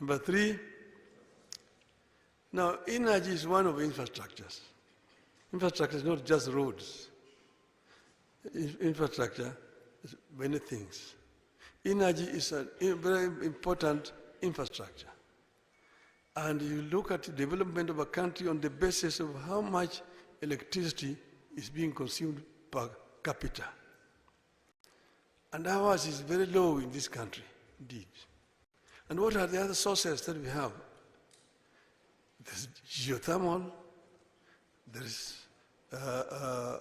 Number three, now energy is one of infrastructures. Infrastructure is not just roads. Infrastructure is many things. Energy is a very important infrastructure. And you look at the development of a country on the basis of how much electricity is being consumed per capita. And ours is very low in this country, indeed. And what are the other sources that we have? There's geothermal, there is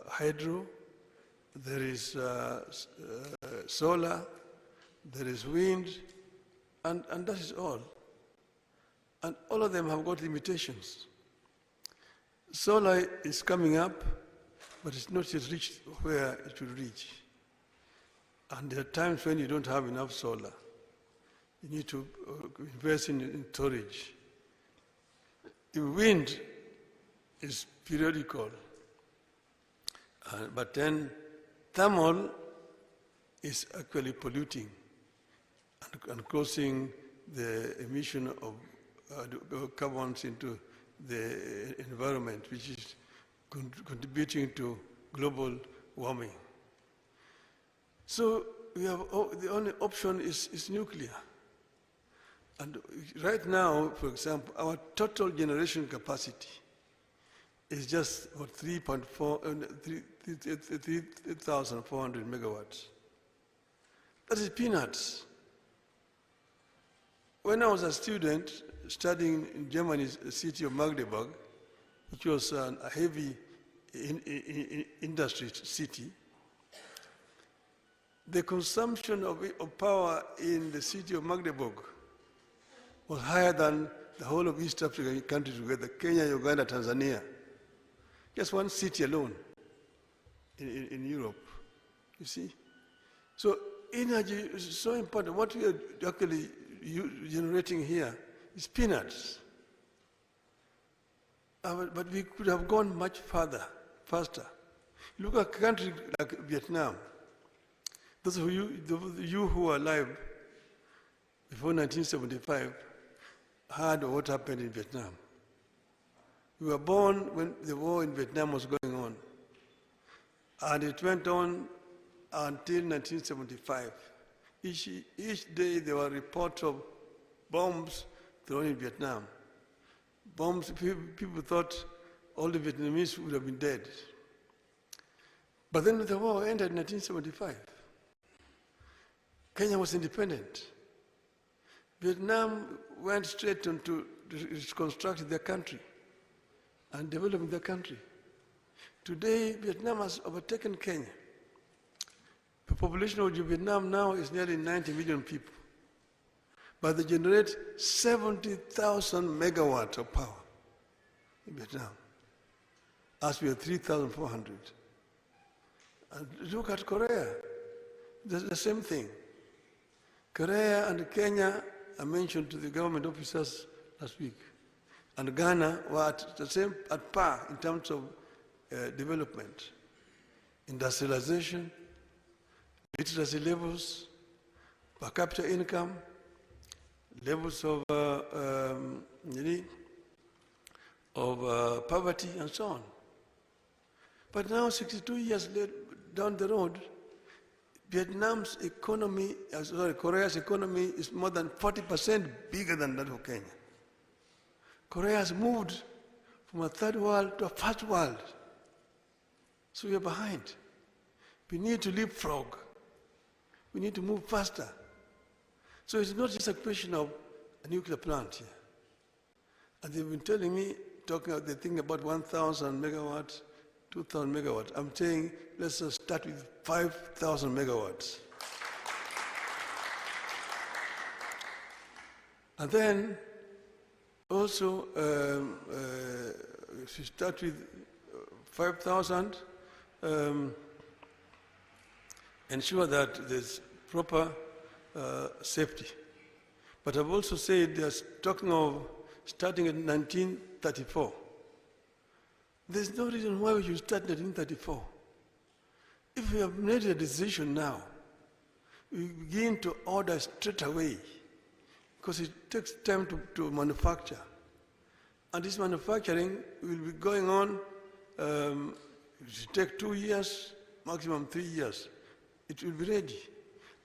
hydro, there is solar, there is wind, and that is all. And all of them have got limitations. Solar is coming up, but it's not yet reached where it should reach. And there are times when you don't have enough solar. You need to invest in storage. The wind is periodical, but then thermal is actually polluting and causing the emission of carbons into the environment, which is contributing to global warming. So we have, the only option is nuclear. And right now, for example, our total generation capacity is just about 3,400 megawatts. That is peanuts. When I was a student studying in Germany's city of Magdeburg, which was a heavy industry city, the consumption of power in the city of Magdeburg was higher than the whole of East African countries together, Kenya, Uganda, Tanzania. Just one city alone in Europe, you see? So energy is so important. What we are actually generating here is peanuts. But we could have gone much further, faster. Look at a country like Vietnam. Those of you who are alive before 1975 heard what happened in Vietnam. We were born when the war in Vietnam was going on. And it went on until 1975. Each day there were reports of bombs thrown in Vietnam. Bombs, people thought all the Vietnamese would have been dead. But then the war ended in 1975. Kenya was independent. Vietnam went straight into reconstructing their country and developing their country. Today, Vietnam has overtaken Kenya. The population of Vietnam now is nearly 90 million people. But they generate 70,000 megawatts of power in Vietnam, as we are 3,400. And look at Korea, the same thing. Korea and Kenya are mentioned to the government officers last week. And Ghana were at par in terms of development, industrialization, literacy levels, per capita income, levels of poverty, and so on. But now, 62 years down the road, Vietnam's economy, Korea's economy is more than 40% bigger than that of Kenya. Korea has moved from a third world to a first world. So we are behind. We need to leapfrog. We need to move faster. So it's not just a question of a nuclear plant here. And they've been telling me, they think about 1,000 megawatts, 2,000 megawatts. I'm saying let's just start with 5,000 megawatts. And then also, if you start with 5,000, ensure that there's proper safety. But I've also said they're talking of starting in 1934. There's no reason why we should start in 1934. If we have made a decision now, we begin to order straight away because it takes time to manufacture. And this manufacturing will be going on, it will take 2 years, maximum 3 years. It will be ready.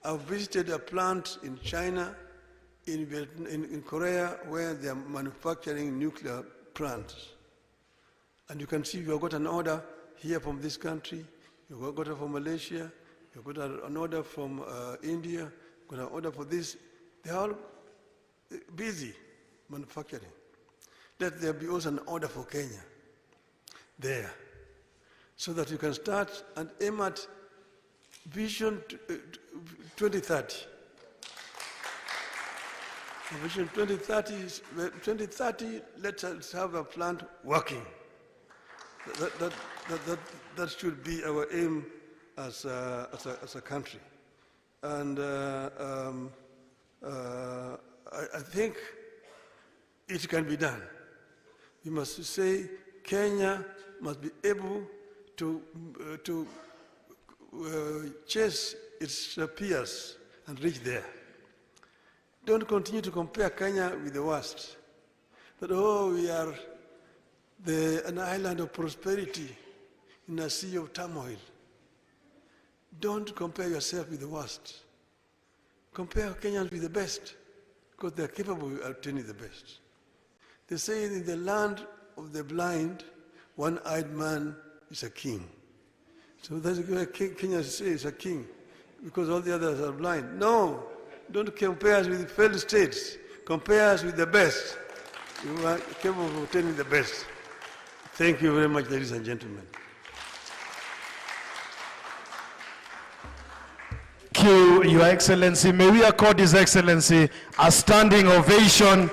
I've visited a plant in China, in Korea, where they are manufacturing nuclear plants. And you can see you have got an order here from this country, you have got it from Malaysia, you have got an order from India, got an order for this. They are all busy manufacturing. Let there be also an order for Kenya there, so that you can start and aim at Vision 2030. Vision 2030, let us have a plant working. That should be our aim as a country. And I think it can be done. We must say Kenya must be able to chase its peers and reach there. Don't continue to compare Kenya with the worst. That, oh, we are an island of prosperity in a sea of turmoil. Don't compare yourself with the worst. Compare Kenyans with the best, because they are capable of attaining the best. They say in the land of the blind, one-eyed man is a king. So that's why Kenya says a king, because all the others are blind. No, don't compare us with failed states. Compare us with the best. You are capable of obtaining the best. Thank you very much, ladies and gentlemen. Thank you, Your Excellency. May we accord His Excellency a standing ovation.